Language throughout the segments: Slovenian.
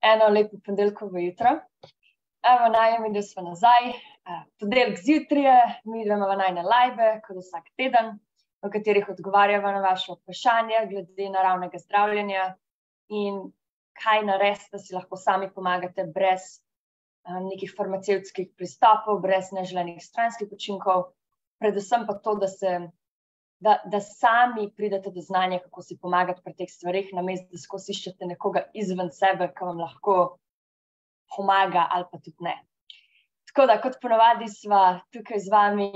eno lepo ponedeljkovo jutro. Evo, najemi, da smo nazaj. Ponedeljek zjutraj, mi gremo najne live, kot vsak teden, v katerih odgovarjamo na vaše vprašanja glede naravnega zdravljenja in kaj narediti, da si lahko sami pomagate brez nekih farmacevtskih pristopov, brez neželenih stranskih učinkov, predvsem pa to, da sami pridete do znanja, kako si pomagati pri teh stvarih, namesto da skozi iščete nekoga izven sebe, ki vam lahko pomaga ali pa tudi ne. Tako da, kot ponavadi sva tukaj z vami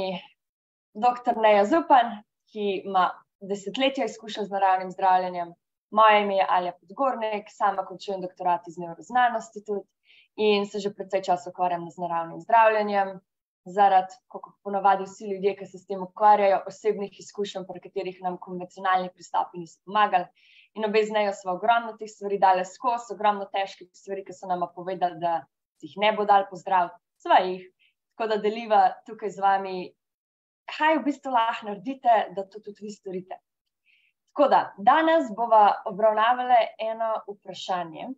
dr. Neja Zupan, ki ima desetletja izkušenj z naravnim zdravljenjem. Moje ime je Alja Podgornik, sama končujem doktorat iz nevroznanosti tudi in se že precej časa ukvarjam z naravnim zdravljenjem. Zaradi, kot ponavadi vsi ljudje, ki se s tem ukvarjajo, osebnih izkušenj, pri katerih nam konvencionalni pristopi niso pomagali. In obe z Nejo sva ogromno teh stvari dali skozi, ogromno težkih stvari, ki so nama povedali, da si jih ne bo dali pozdraviti, sva jih. Tako da deliva tukaj z vami, kaj v bistvu lahko naredite, da to tudi vi storite. Tako da, danes bova obravnavali eno vprašanje,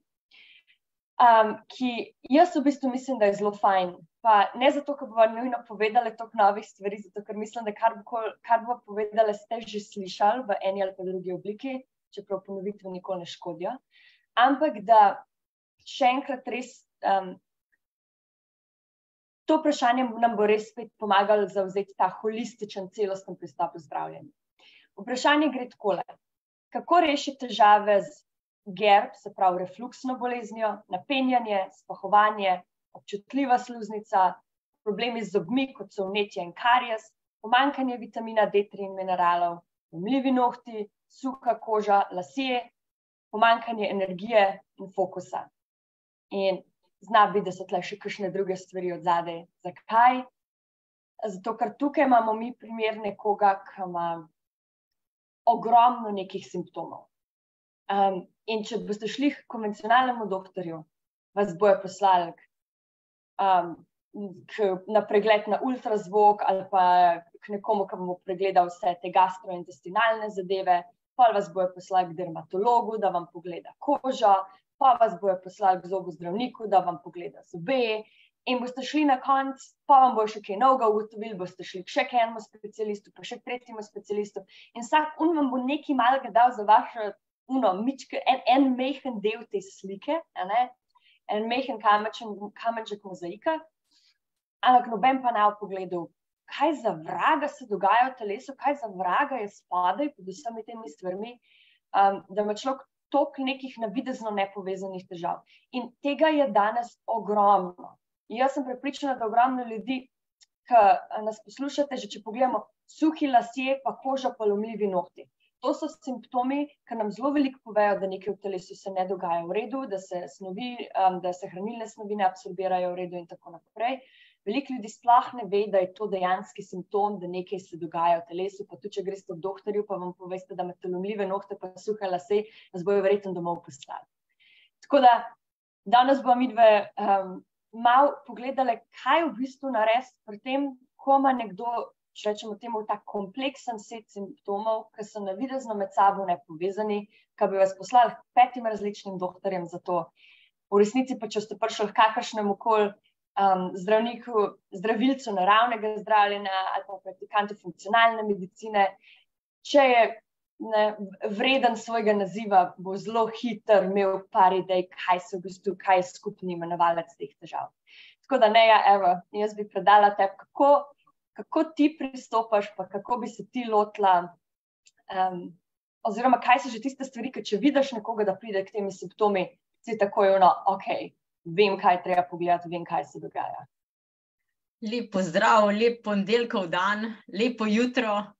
ki jaz v bistvu mislim, da je zelo fajn. Pa ne zato, ker bova nujno povedali toliko novih stvari, zato ker mislim, da kar bova povedali, ste že slišali v eni ali pa drugi obliki, čeprav ponovitve nikoli ne škodijo. Ampak da še enkrat res to vprašanje nam bo res spet pomagalo zavzeti ta holističen, celosten pristop v zdravljenju. Vprašanje gre takole. Kako rešiti težave z GERD, se pravi refluksno boleznijo, napenjanje, spahovanje, občutljiva sluznica, problemi z zobmi, kot so vnetje in karies, pomanjkanje vitamina D3 in mineralov, umljivi nohti, suha koža, lasje, pomanjkanje energije in fokusa. In zna biti, da so tle še kakšne druge stvari od zadaj. Zakaj? Zato, ker tukaj imamo mi primer nekoga, ki ima ogromno nekih simptomov. In če boste šli k konvencionalnemu doktorju, vas bojo poslali na pregled na ultrazvok ali pa k nekomu, ki bo pregledal vse te gastrointestinalne zadeve, pa vas bojo poslali k dermatologu, da vam pogleda kožo, pa vas bojo poslali k zobozdravniku, da vam pogleda zobe, in boste šli na konec, pa vam bojo še kaj novega ugotovili, boste šli še k enemu specialistu, pa še k tretjemu specialistu, in vsak vam bo nekaj malega dal za vašo en mehen del te slike, en mehen kamenček mozaika, ampak noben pa ne v pogledu, kaj za vraga se dogaja v telesu, kaj za vraga je spodaj pod vsemi temi stvarmi, da ima človek toliko nekih navidezno nepovezanih težav. In tega je danes ogromno. In jaz sem prepričana, da ogromno ljudi, ki nas poslušate, že če pogledamo, suhi lasje, pa koža, pa lomljivi nohti. To so simptomi, ki nam zelo veliko povejo, da nekaj v telesu se ne dogaja v redu, da se hranilne snovi ne absorbirajo v redu in tako naprej. Veliko ljudi sploh ne ve, da je to dejanski simptom, da nekaj se dogaja v telesu, pa tudi, če greste k doktorju, pa vam poveste, da imate lomljive nohte, pa suhe lase, vas bojo verjetno domov poslali. Tako da, danes bomo midve malo pogledali, kaj v bistvu narediti pri tem, ko ima nekdo, če rečemo temu, tak kompleksen set simptomov, ki so navidezno med sabo nepovezani, ki bi vas poslali k 5 različnim doktorjem za to. V resnici pa, če ste prišli k kakršnemu koli zdravniku, zdravilcu naravnega zdravljenja ali pa praktikantu funkcionalne medicine, če je vreden svojega naziva, bo zelo hiter imel par idej, kaj je skupni imenovalec teh težav. Tako da, Neja, evo, jaz bi predala tebi, kako ti pristopaš, pa kako bi se ti lotila, oziroma kaj so že tiste stvari, ki če vidiš nekoga, da pride k temi simptomi, si takoj ok, vem, kaj treba pogledati, vem, kaj se dogaja. Lep pozdrav, lep ponedeljkov dan, lepo jutro,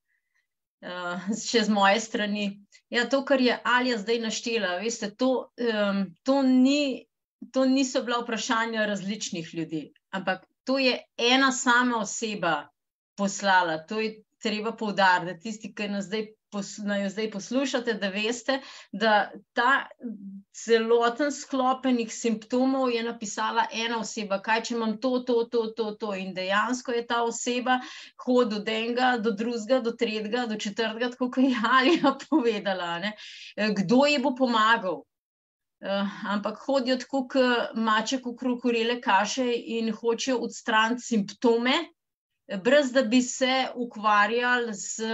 še z moje strani. Ja, to, kar je Alja zdaj naštela, veste, to niso bila vprašanja različnih ljudi, ampak to je ena sama oseba poslala. To je treba poudariti, da tisti, ki nas zdaj poslušate, da veste, da ta celoten sklopenih simptomov je napisala ena oseba, kaj če imam to, in dejansko je ta oseba hodil od enega do drugega, do tretjega, do četrtega, tako kot je Alja povedala, ne? Kdo ji bo pomagal? ampak hodijo tako kot maček okrog orele kaše in hočejo odstraniti simptome, brez da bi se ukvarjali z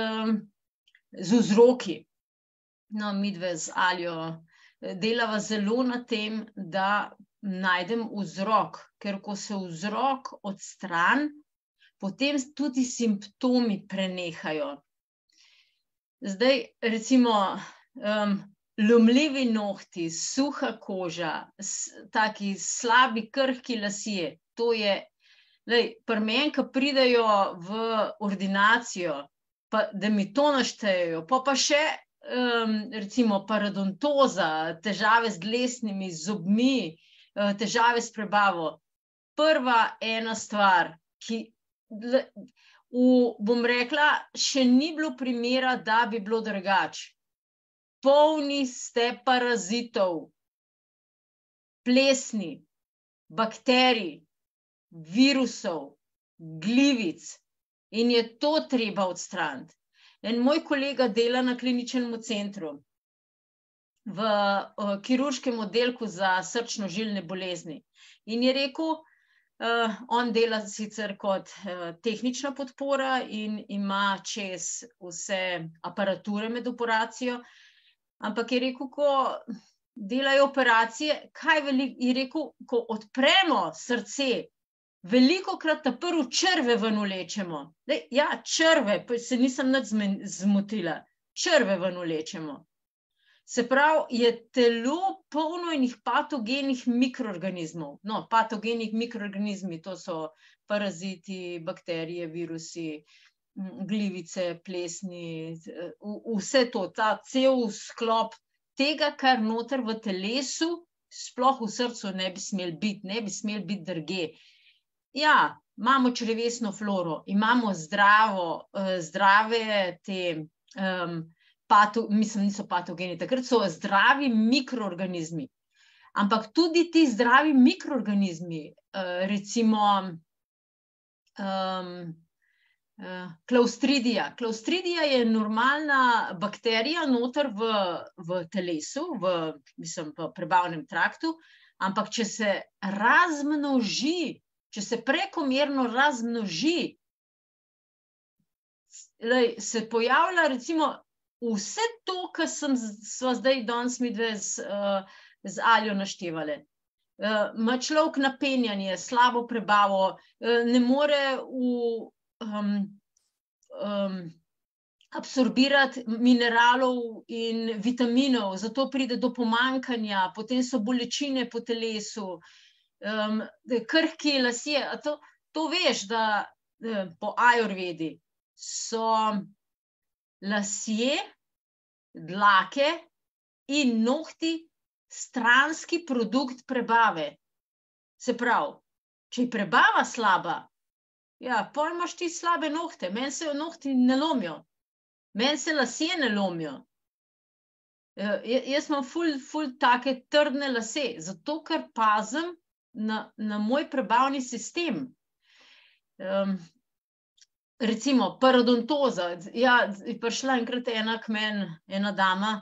vzroki. No, midve z Aljo delava zelo na tem, da najdem vzrok, ker ko se vzrok odstrani, potem tudi simptomi prenehajo. Zdaj, recimo, lomljivi nohti, suha koža, taki slabi, krhki lasje, to je, pri meni, ko pridejo v ordinacijo, pa da mi to naštejejo, pa še recimo parodontoza, težave z dlesnimi zobmi, težave s prebavo. Prva ena stvar, ki bom rekla, še ni bilo primera, da bi bilo drugače. Polni ste parazitov, plesni, bakterij, virusov, glivic in je to treba odstraniti. En moj kolega dela na kliničnem centru v kirurškem oddelku za srčno-žilne bolezni in je rekel, on dela sicer kot tehnična podpora in ima čez vse aparature med operacijo, ampak je rekel, ko delajo operacije, je rekel, ko odpremo srce, velikokrat ta prvo črve ven vlečemo. Ja, črve, pa se nisem nič zmotila, črve ven vlečemo. Se pravi, je telo polno enih patogenih mikroorganizmov. No, patogenih mikroorganizmi, to so paraziti, bakterije, virusi, glivice, plesni, vse to, ta cel sklop tega, kar noter v telesu, sploh v srcu ne bi smel biti drugje. Ja, imamo črevesno floro, imamo zdrave te, mislim, niso patogeni, takrat so zdravi mikroorganizmi. Ampak tudi ti zdravi mikroorganizmi, recimo Clostridia. Clostridia je normalna bakterija noter v telesu, v prebavnem traktu, ampak če se razmnoži, če se prekomerno razmnoži, se pojavlja recimo vse to, kar sva zdaj danes midve z Aljo naštevale. Ima človek napenjanje, slabo prebavo, ne more absorbirati mineralov in vitaminov, zato pride do pomanjkanja, potem so bolečine po telesu, krhki lasje. To veš, da po ajurvedi so lasje, dlake in nohti stranski produkt prebave. Se pravi, če je prebava slaba, ja, pol imaš ti slabe nohte. Meni se nohti ne lomijo. Meni se lasje ne lomijo. Jaz imam ful take trdne lase, zato ker pazim na moj prebavni sistem. Recimo parodontoza. Ja, je prišla enkrat ena k meni, ena dama,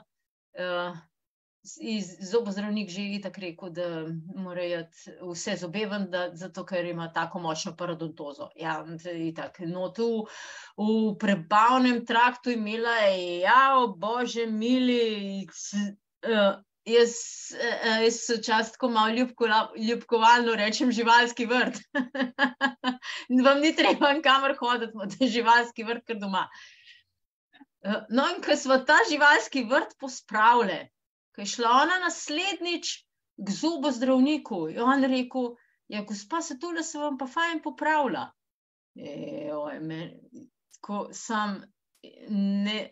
zobozdravnik že itak rekel, da mora iti vse zobe ven, zato ker ima tako močno parodontozo. Ja, itak. No, tu v prebavnem traktu imela, bože mili, jaz čas tako malo ljubkovalno rečem živalski vrt. Vam ni treba nikamor hoditi, imate živalski vrt kar doma. No, in ko sva ta živalski vrt pospravile, ko je šla ona naslednjič k zobozdravniku, je on rekel, ja, gospa, se tole se vam pa fajn popravlja. Tako sam, ne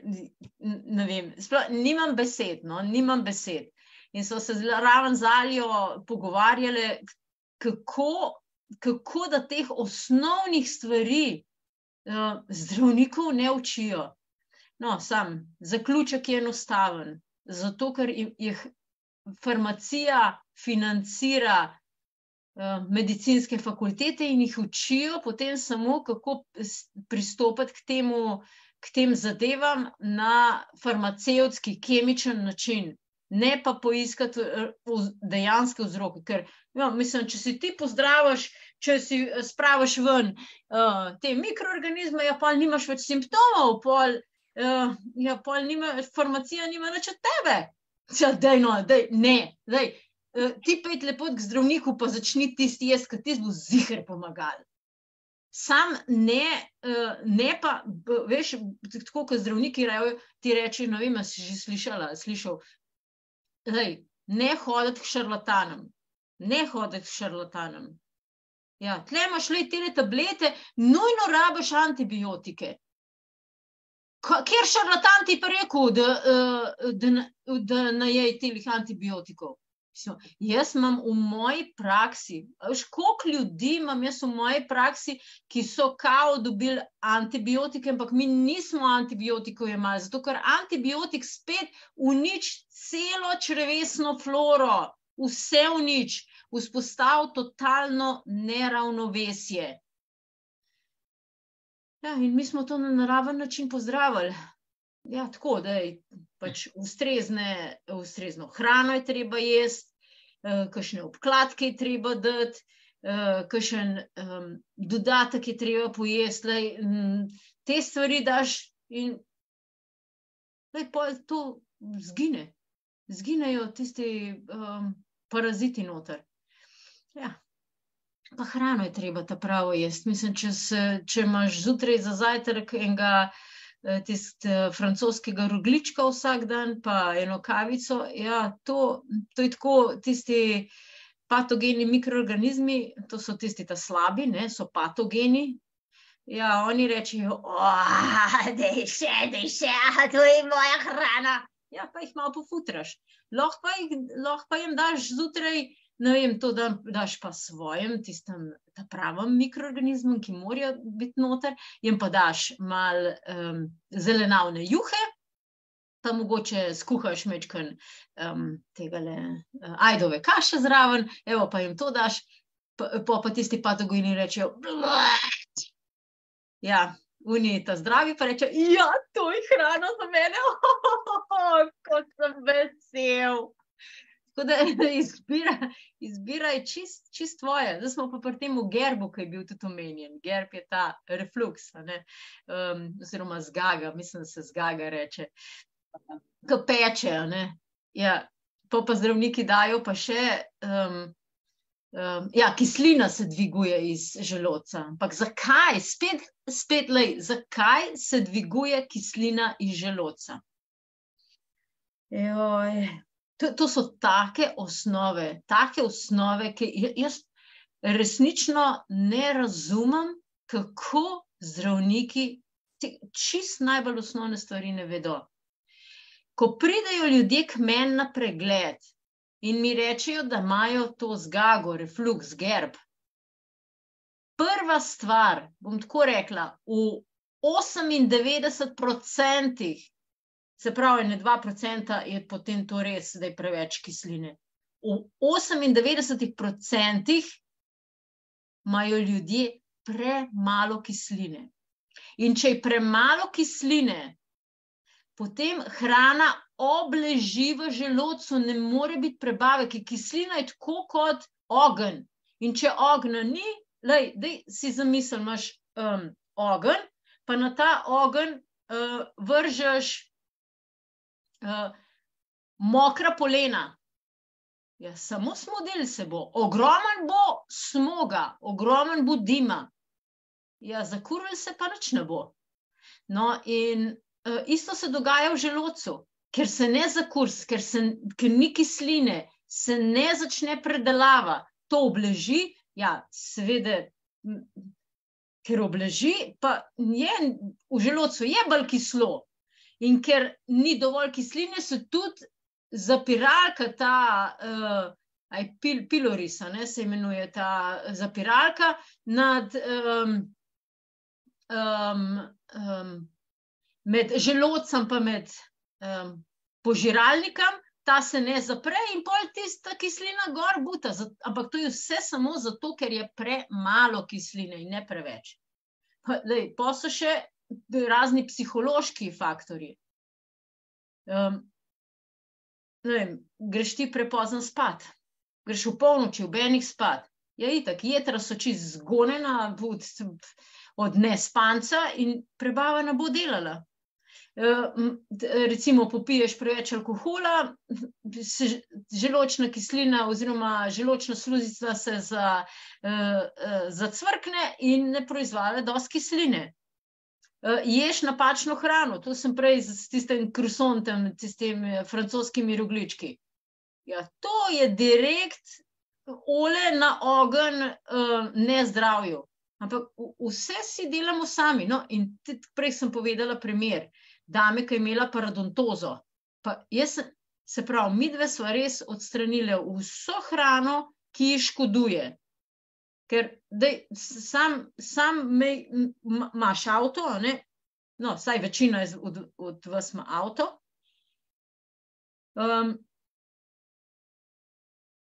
vem, nimam besed, no, nimam besed. In so se raven z Aljo pogovarjale, kako da teh osnovnih stvari zdravnikov ne učijo. No, sam, zaključek je enostaven. Zato, ker jih farmacija financira medicinske fakultete in jih učijo potem samo, kako pristopiti k tem zadevam na farmacevtski, kemičen način. ne pa poiskati dejanske vzroke. Ker, mislim, če si ti pozdraviš, če si spraviš ven te mikroorganizme, pa nimaš več simptomov, pol farmacija nima nič od tebe. Ti pejt lepo k zdravniku, pa začni tisti jaz, ker ti bo ziher pomagal. Sam ne pa, veš, tako kot zdravniki ti reči, ne vem, si že slišal, ne hoditi k šarlatanom. Ja, tle imaš te tablete, nujno rabiš antibiotike. Kjer šarlatan ti pa rekel, da najej telih antibiotikov? Jaz imam v moji praksi, koliko ljudi imam jaz v moji praksi, ki so kao dobili antibiotike, ampak mi nismo antibiotikov jemali, zato ker antibiotik spet uniči celo črevesno floro, vse uniči, vzpostavi totalno neravnovesje. Ja, in mi smo to na naraven način pozdravili. Ja, tako, da je pač ustrezno hrano je treba jesti, kakšne obkladke je treba dati, kakšen dodatek je treba pojesti, te stvari daš in to zgine. Zginejo tisti paraziti noter. Ja. Pa hrano je treba ta pravo jesti. Mislim, če imaš zjutraj za zajtrk enega francoskega rogljička vsak dan, pa eno kavico, ja, to je tako, tisti patogeni mikroorganizmi, to so tisti ta slabi, ne, so patogeni. Ja, oni rečejo, dej še, to je moja hrana. Ja, pa jih malo pofutraš. Lahko pa jim daš zjutraj, ne vem, to daš pa svojim, tistem ta pravim mikroorganizmom, ki morajo biti noter, jim pa daš malo zelenavne juhe, pa mogoče skuhaš mečken tegale ajdove kaše zraven, evo pa jim to daš, pa tisti patogeni rečejo, ja, oni ta zdravi pa rečejo, ja, to je hrana za mene, kot sem vesel. Tako da izbira je čist tvoje. Zdaj smo pa pri tem gerbu, ki je bil tudi omenjen. Gerb je ta refluks, oziroma zgaga, mislim, da se zgaga reče. Ko peče, ja, pa zdravniki dajo pa še, ja, kislina se dviguje iz želodca. Ampak zakaj? Spet, zakaj se dviguje kislina iz želodca? Joj... To so take osnove, ki jaz resnično ne razumem, kako zdravniki čist najbolj osnovne stvari ne vedo. Ko pridejo ljudje k meni na pregled in mi rečejo, da imajo to zgago, refluks, gerb, prva stvar, bom tako rekla, v 98%, se pravi, 2% je potem to res, da je preveč kisline. V 98% imajo ljudje premalo kisline. In če je premalo kisline, potem hrana obleži v želodcu, ne more biti prebavek, ker kislina je tako kot ogenj. In če ognja ni, daj si zamisel, imaš ogenj, pa na ta ogenj vržeš mokra polena. Ja, samo smodel se bo. Ogromen bo smoga, ogromen bo dima. Ja, zakuril se pa nič ne bo. No, in isto se dogaja v želodcu, ker se ne zakursi, ker ni kisline, se ne začne predelava. To obleži, ja, seveda, ker obleži, pa je v želodcu je bolj kislo. In ker ni dovolj kisline, se tudi zapiralka, ta piloris, se imenuje ta zapiralka nad med želodcem pa med požiralnikom, ta se ne zapre in pol tista kislina gor buta. Ampak to je vse samo zato, ker je premalo kisline in ne preveč. Pa so še razni psihološki faktorji. ne vem, greš ti prepozno spat, greš v polnoči, v enih spat. Ja, itak, jetra so čisto zgonjena od nespanca in prebava ne bo delala. Recimo popiješ preveč alkohola, želočna kislina oziroma želočna sluzica se zacvrkne in ne proizvaja dosti kisline. Ješ napačno hrano, to sem prej s tistim croissantom, tistimi francoskimi rogljički. Ja, to je direkt olje na ogenj nezdravju. Ampak vse si delamo sami. No, in prej sem povedala primer dame, ki je imela parodontozo. Pa jaz se pravi, midve sva res odstranile vso hrano, ki ji škoduje. Ker sam imaš avto, ne? No, saj večina od vas ima avto.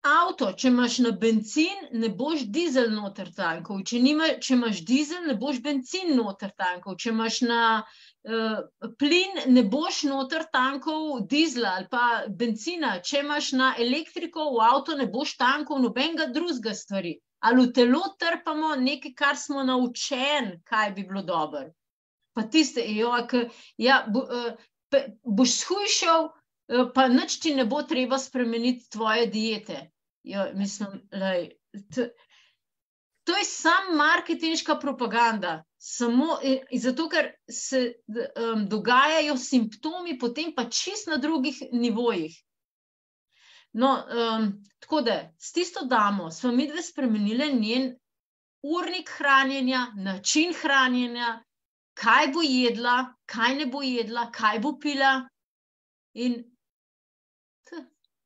Avto, če imaš na bencin, ne boš dizel noter tankov. Če imaš dizel, ne boš bencin noter tankov. Če imaš na plin, ne boš noter tankov dizla ali pa bencina. Če imaš na elektriko v avto, ne boš tankov nobenega drugega stvari. Ali v telo trpamo nekaj, kar smo naučeni, kaj bi bilo dobro. Pa tiste, boš shujšal, pa nič ti ne bo treba spremeniti tvoje diete. Ja, mislim, to je samo marketinška propaganda. Zato, ker se dogajajo simptomi, potem pa čisto na drugih nivojih. No, tako da, s tisto damo smo midve spremenile njen urnik hranjenja, način hranjenja, kaj bo jedla, kaj ne bo jedla, kaj bo pila in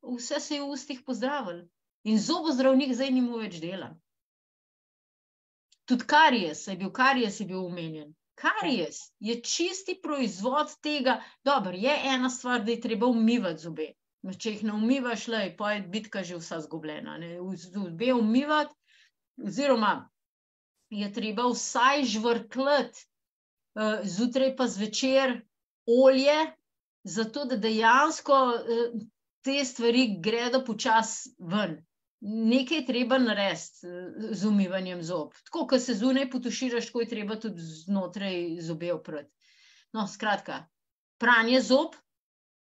vse se je v ustih pozdravil. In zobozdravnik zdaj ni mu več dela. Tudi karijes je bil omenjen. Karijes je čisti proizvod tega. Dobro, je ena stvar, da je treba umivati zobe. Če jih ne umivaš, pa je bitka že vsa zgubljena. Zobe umivati, oziroma je treba vsaj žvrkljati zjutraj pa zvečer olje, zato da dejansko te stvari gredo počasi ven. Nekaj je treba narediti z umivanjem zob. Tako, ko se zunaj potuširaš, tako je treba tudi znotraj zobe oprati. No, skratka, pranje zob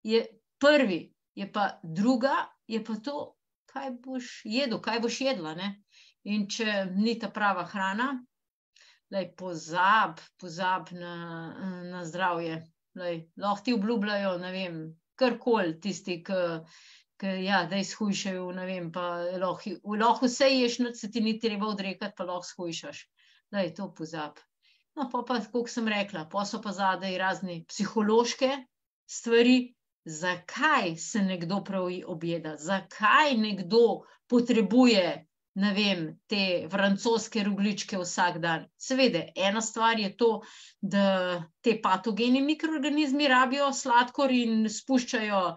je prvi, je pa druga, je pa to, kaj boš jedel, kaj boš jedla, ne? In če ni ta prava hrana, pozab na zdravje. Lahko ti obljubljajo, ne vem, karkoli tisti, da izhujšajo, ne vem, pa lahko vse ješ, se ti ni treba odrekati, pa lahko shujšaš. To pozab. No, pa, kako sem rekla, pa so pa zadaj razne psihološke stvari, zakaj se nekdo prav objeda, zakaj nekdo potrebuje, ne vem, te francoske rogljičke vsak dan. Seveda, ena stvar je to, da te patogeni mikroorganizmi rabijo sladkor in spuščajo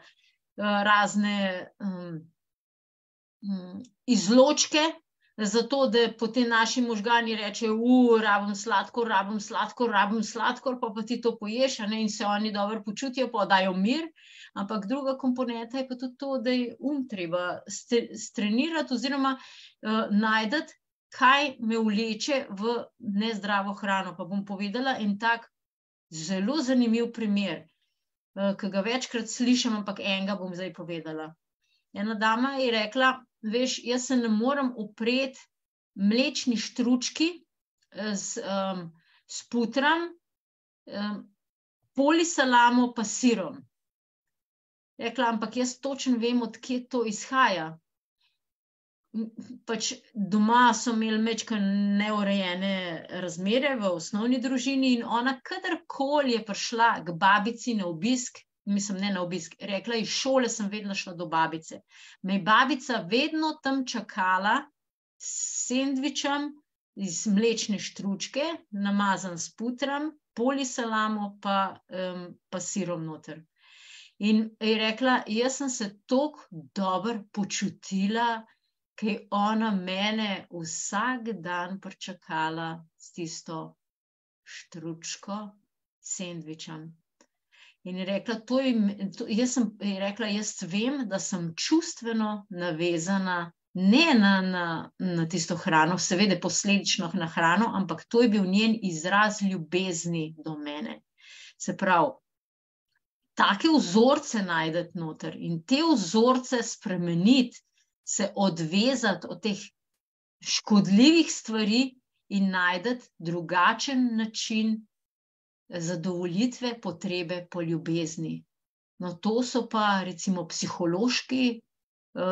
razne izločke, zato da potem naši možgani rečejo, rabim sladkor, pa ti to poješ, in se oni dobro počutijo, pa dajo mir. Ampak druga komponenta je pa tudi to, da je treba strenirati oziroma najdeti, kaj me vleče v nezdravo hrano. Pa bom povedala en tak zelo zanimiv primer, ki ga večkrat slišim, ampak enega bom zdaj povedala. Ena dama je rekla, veš, jaz se ne morem upreti mlečni štručki s putram, polisalamo pa sirom. Rekla, ampak jaz točno vem, od kje to izhaja. Pač doma so imeli majčkeno neurejene razmere v osnovni družini in ona kadarkoli je prišla k babici na obisk, mislim, ne na obisk, rekla, iz šole sem vedno šla do babice. Me je babica vedno tam čakala s sendvičem iz mlečne štručke, namazan s putram, polisalamo pa sirom noter. In je rekla, jaz sem se toliko dobro počutila, ker je ona mene vsak dan pričakala s tisto štručko, sendvičem. In je rekla, jaz vem, da sem čustveno navezana ne na tisto hrano, seveda posledično na hrano, ampak to je bil njen izraz ljubezni do mene. Se pravi, take vzorce najdete noter in te vzorce spremeniti, se odvezati od teh škodljivih stvari in najdete drugačen način zadovoljitve potrebe po ljubezni. No, to so pa recimo psihološki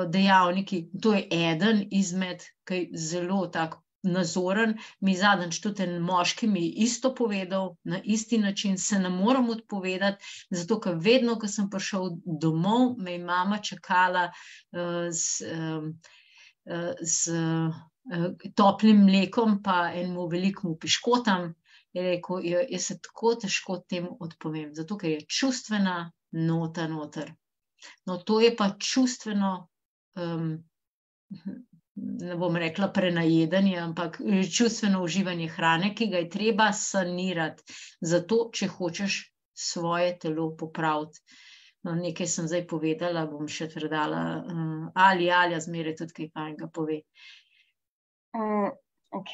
dejavniki, to je eden izmed, ki je zelo tak nazoren. Mi zadnjič tudi en moški mi je isto povedal, na isti način se ne morem odpovedati, zato ker vedno, ko sem prišel domov, me je mama čakala z toplim mlekom pa enemu velikemu piškotam. Je rekel, jaz se tako težko temu odpovem, zato ker je čustvena nota noter. No, to je pa čustveno, ne bom rekla prenajedanje, ampak čustveno uživanje hrane, ki ga je treba sanirati, zato, če hočeš svoje telo popraviti. No, nekaj sem zdaj povedala, bom še predala Alja zmeraj tudi kaj fajnega pove. Ok,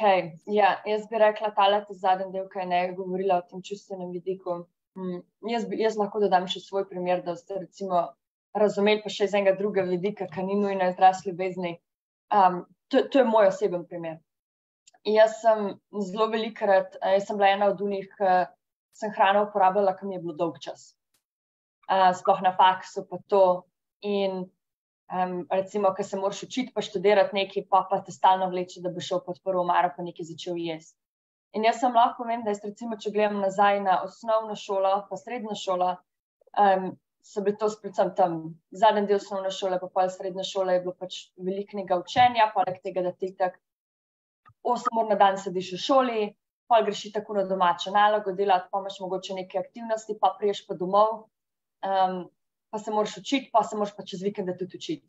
ja, jaz bi rekla tale zadnji del, kaj ne govorila o tem čustvenem vidiku. Jaz lahko dodam še svoj primer, da ste recimo razumeli pa še iz enega drugega vidika, ki ni nujno izraz ljubezni. To je moj oseben primer. Jaz sem zelo velikokrat, jaz sem bila ena od unih, sem hrano uporabljala, ki mi je bilo dolg čas. Sploh na faksu pa to in recimo, ko se moraš učiti pa študirati nekaj, pa te stalno vleče, da bo šel pod prvo omaro pa nekaj začel jesti. In jaz sem lahko povem, da jaz recimo, če gledam nazaj na osnovno šolo pa srednjo šolo, so bili to predvsem tam zadnji del osnovne šole, pa pol srednje šole je bilo pač velikega učenja, poleg tega, da ti tak 8 ur na dan sediš v šoli, pol greš tako na domačo nalogo delati, pa imaš mogoče neke aktivnosti, pa priješ pa domov, pa se moraš učiti, pa se moraš pa čez vikende tudi učiti.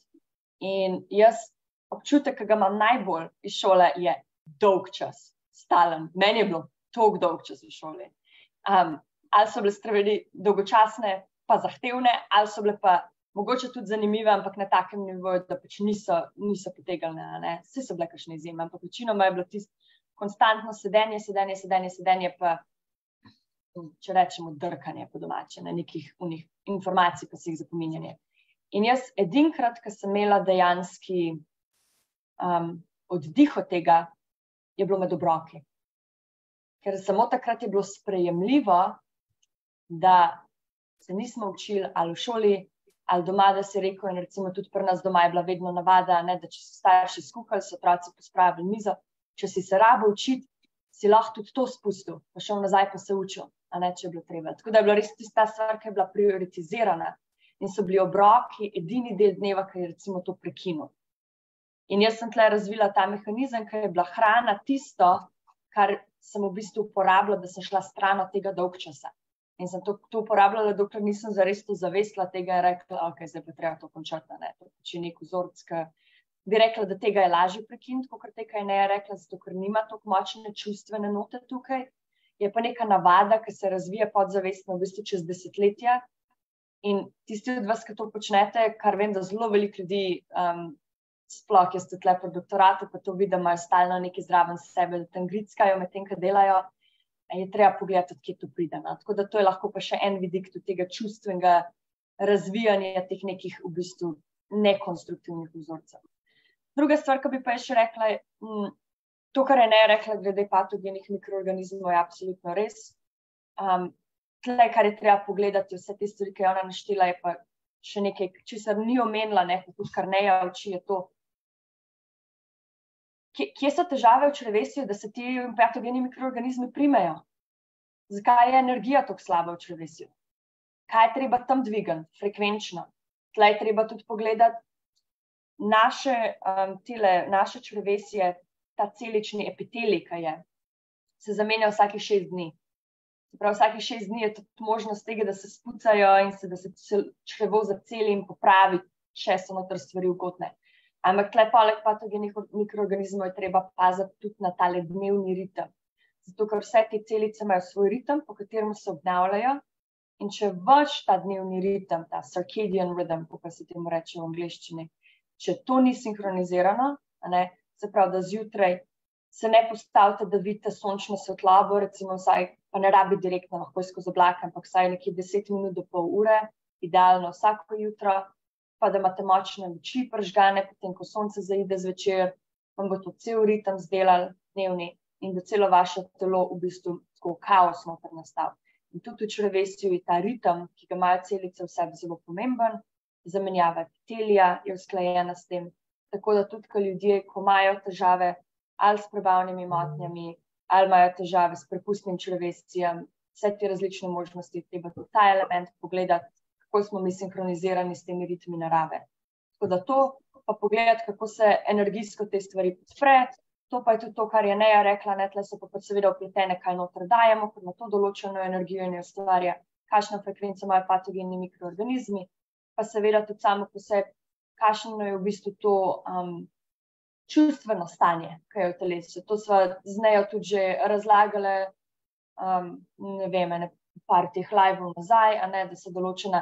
In jaz občutek, ki ga imam najbolj iz šole, je dolg čas, stalen. Meni je bilo toliko dolg čas v šoli. Ali so bile stvari dolgočasne, pa zahtevne, ali so bile pa mogoče tudi zanimive, ampak na takem nivoju, da pač niso potegnile. Vse so bile kakšne izjeme, ampak večinoma je bilo tisto konstantno sedenje, pa če rečemo drkanje po domače, na nekih unih informacij, pa si jih zapominjanje. In jaz edinkrat, ko sem imela dejanski oddih od tega, je bilo med obroki. Ker samo takrat je bilo sprejemljivo, da se nismo učili ali v šoli, ali doma, da si rekel, in recimo tudi pri nas doma je bila vedno navada, da če so starši skuhali, so otroci pospravili mizo, če si se rabo učiti, si lahko tudi to spustil, pa šel nazaj pa se učil, če je bilo treba. Tako da je bila res tista stvar, ki je bila prioritizirana in so bili obroki edini del dneva, ki je recimo to prekinil. In jaz sem tle razvila ta mehanizem, ker je bila hrana tisto, kar sem v bistvu uporabljala, da sem šla stran od tega dolg časa. In sem to uporabljala, dokler nisem zares to zavestila tega in rekla, ok, zdaj pa treba to končati, to je nek vzorc, ki bi rekla, da tega je lažje prekiniti, kot tega je ne rekla, zato ker nima toliko močne čustvene note tukaj. Je pa neka navada, ki se razvija podzavestno v bistvu čez desetletja. In tisti od vas, ki to počnete, kar vem, da zelo veliko ljudi, sploh jaz tudi le po doktoratu, pa to vidim, imajo stalno nekaj zraven sebe, da tam grickajo med tem, kar delajo, je treba pogledati, odkje to pride. Tako da to je lahko pa še en vidik tega čustvenega razvijanja teh nekih v bistvu nekonstruktivnih vzorcev. Druga stvar, ki bi pa še rekla, to, kar je ne rekla glede patogenih mikroorganizmov, je absolutno res. Tle, kar je treba pogledati, vse te stvari, ki je ona naštela, je pa še nekaj, česar ni omenila, tudi kar ne uči, je to. Kje so težave v črevesju, da se ti patogeni mikroorganizmi primejo? Zakaj je energija tako slaba v črevesju? Kaj je treba tam dvigati, frekvenčno? Tle je treba tudi pogledati naše črevesje, ta celični epitelij, ki je, se zamenja vsakih 6 dni. Se pravi, vsakih 6 dni je tudi možnost tega, da se spucajo in da se črevo zaceli in popravi, če so noter stvari ugodne. Ampak tle poleg patogenih mikroorganizmov je treba paziti tudi na tale dnevni ritem. Zato, ker vse te celice imajo svoj ritem, po katerem se obnavljajo In če vaš ta dnevni ritem, ta circadian rhythm, kako se temu reče v angleščini, če to ni sinhronizirano, se pravi, da zjutraj se ne postavite, da vidite sončno svetlobo, recimo vsaj, pa ne rabi direktno, lahko skozi oblake, ampak vsaj nekje 10 minut do pol ure, idealno vsako jutro, pa da imate močne luči prižgane, potem ko sonce zaide zvečer, vam bo to cel ritem zdelal dnevni in da celo vaše telo v bistvu tako kaos noter nastal. In tudi v črevesju je ta ritem, ki ga imajo celice v sebi, zelo pomemben, zamenjava epitelija je usklajena s tem, tako da tudi, ko ljudje, ko imajo težave ali s prebavnimi motnjami, ali imajo težave s prepustnim črevesjem, vse te različne možnosti, treba tudi ta element pogledati, kako smo mi sinhronizirani s temi ritmi narave. Tako da to, pa pogledati, kako se energijsko te stvari podpre, to pa je tudi to, kar je Neja rekla, tle so pa seveda vpletene, kaj noter dajemo, ker ima to določeno energijo in jo ustvarja, kakšno frekvenco imajo patogeni mikroorganizmi, pa seveda tudi samo po sebi, kakšno je v bistvu to čustveno stanje, ki je v telesu. To sva z Nejo tudi že razlagale, ne vem, par teh live-ov nazaj, da so določena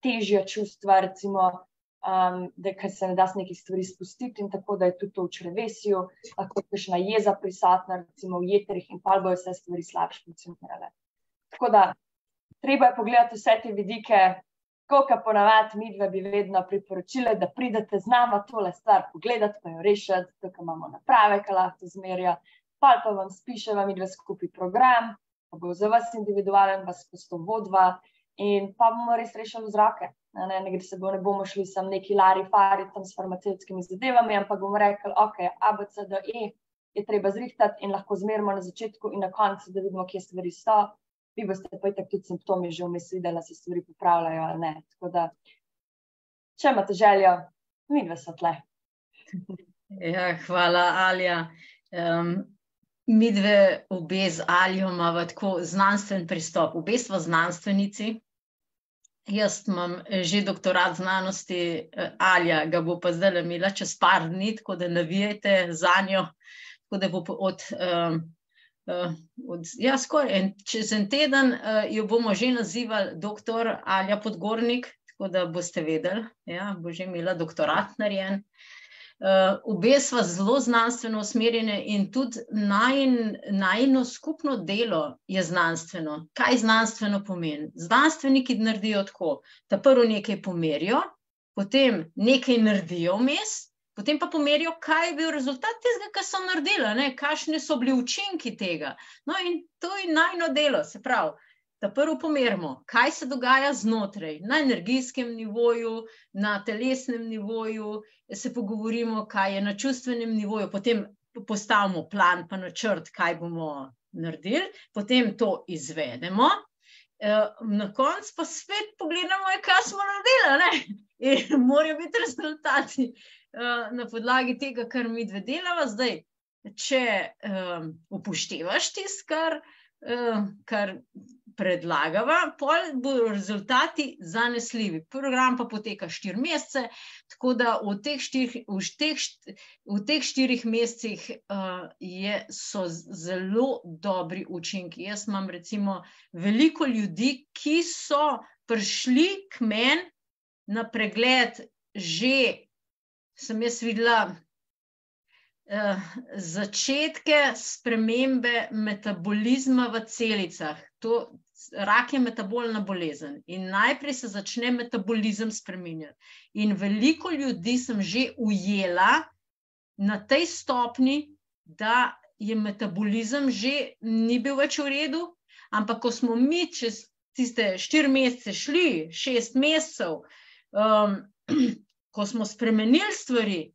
težja čustva, recimo, da se ne da z nekih stvari spustiti in tako, da je tudi to v črevesju, lahko kakšna jeza prisotna, recimo v jetrih in pa bojo vse stvari slabše funkcionirale. Tako da, treba je pogledati vse te vidike, koliko ponavadi midve bi vedno priporočile, da pridete z nama tole stvar pogledati, pa jo rešiti, tukaj imamo naprave, ki lahko to zmerijo, pa vam spiševa midve skupaj program, pa bo za vas individualen, vas posto vodva in pa bomo res rešili vzroke. Ne bomo šli sem neki lari-fari tam s farmacevtskimi zadevami, ampak bomo rekli, ok, A, B, C, D, E je treba zrihtati in lahko zmerimo na začetku in na koncu, da vidimo, kje stvari so. Vi boste pa itak tudi simptomi že vmes videli, da se stvari popravljajo ali ne. Tako da, če imate željo, midve so tle. Ja, hvala, Alja. Midve obe z Aljo imava tako znanstven pristop. Obe sva znanstvenici. Jaz imam že doktorat znanosti, Alja ga bo pa zdaj imela čez par dni, tako da navijajte zanjo, tako da bo skoraj čez en teden jo bomo že nazivali doktor Alja Podgornik, tako da boste vedeli, ja, bo že imela doktorat narejen. Obe sva zelo znanstveno usmerjene in tudi najino skupno delo je znanstveno. Kaj znanstveno pomeni? Znanstveniki naredijo tako, da prvo nekaj pomerijo, potem nekaj naredijo vmes, potem pa pomerijo, kaj je bil rezultat tega, kar so naredili, kakšni so bili učinki tega. No in to je najino delo, se pravi, da prvo pomerimo, kaj se dogaja znotraj, na energijskem nivoju, na telesnem nivoju, se pogovorimo, kaj je na čustvenem nivoju, potem postavimo plan pa načrt, kaj bomo naredili, potem to izvedemo, na koncu pa spet pogledamo, kaj smo naredili, in morajo biti rezultati na podlagi tega, kar mi dve delava. Zdaj, če upoštevaš tisto, kar predlagava, pol bodo rezultati zanesljivi. Program pa poteka 4 mesece, tako da v teh 4 mesecih so zelo dobri učinki. Jaz imam recimo veliko ljudi, ki so prišli k meni na pregled že, sem jaz videla, začetke spremembe metabolizma v celicah. Rak je metabolna bolezen in najprej se začne metabolizem spreminjati. In veliko ljudi sem že ujela na tej stopni, da je metabolizem že ni bil več v redu, ampak ko smo mi čez tiste 4 mesece šli, 6 mesecev, ko smo spremenili stvari,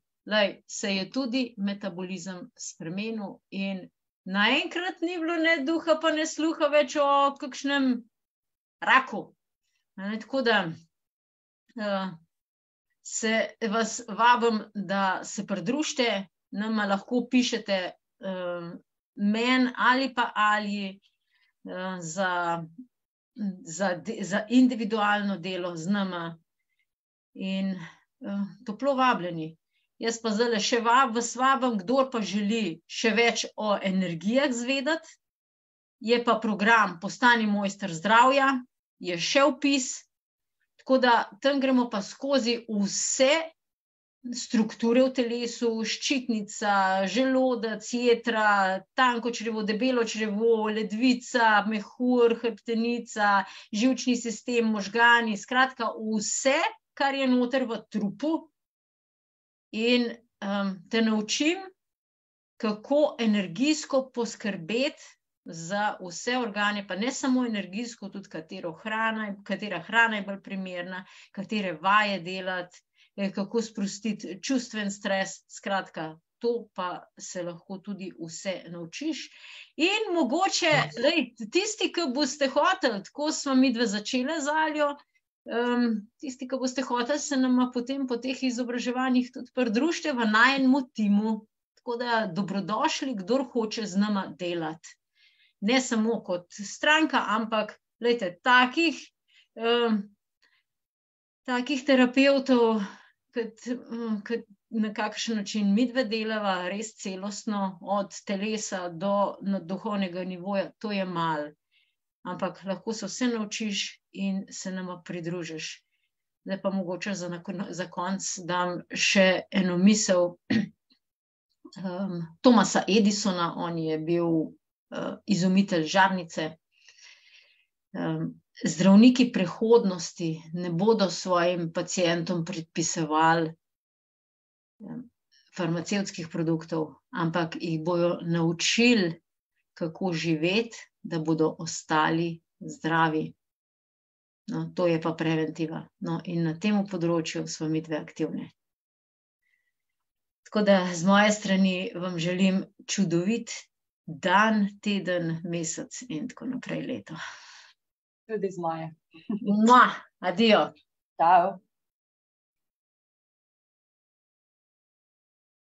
se je tudi metabolizem spremenil in naenkrat ni bilo ne duha pa ne sluha več o kakšnem raku. Tako da vas vabim, da se pridružite, nama lahko pišete meni ali pa Alji za individualno delo z nama in toplo vabljeni. Jaz pa zdaj še vas vabim, kdor pa želi še več o energijah zvedeti, je pa program Postani mojster zdravja, je še opis, tako da tam gremo pa skozi vse strukture v telesu, ščitnica, želodec, jetra, tanko črevo, debelo črevo, ledvica, mehur, hrbtenica, živčni sistem, možgani, skratka vse, kar je noter v trupu. In te naučim, kako energijsko poskrbeti za vse organe, pa ne samo energijsko, tudi katera hrana je bolj primerna, katere vaje delati, kako sprostiti čustven stres, skratka, to pa se lahko tudi vse naučiš. In mogoče, tisti, ki boste hoteli, tako smo midve začele z Aljo, tisti, ki boste hoteli, se nama potem po teh izobraževanjih tudi pridružite v najinemu timu. Tako da dobrodošli, kdor hoče z nama delati. Ne samo kot stranka, ampak takih terapevtov, na kakšen način midve delava, res celostno, od telesa do duhovnega nivoja, to je malo. Ampak lahko se vse naučiš in se nama pridružiš. Zdaj pa mogoče za konec dam še eno misel Thomasa Edisona, on je bil izumitelj žarnice. Zdravniki prihodnosti ne bodo svojim pacientom predpisovali farmacevtskih produktov, ampak jih bojo naučili, kako živeti, da bodo ostali zdravi. No, to je pa preventiva. No, in na tem področju smo midve aktivne. Tako da z moje strani vam želim čudovit dan, teden, mesec in tako naprej leto. Tudi z moje. Adijo. Ciao.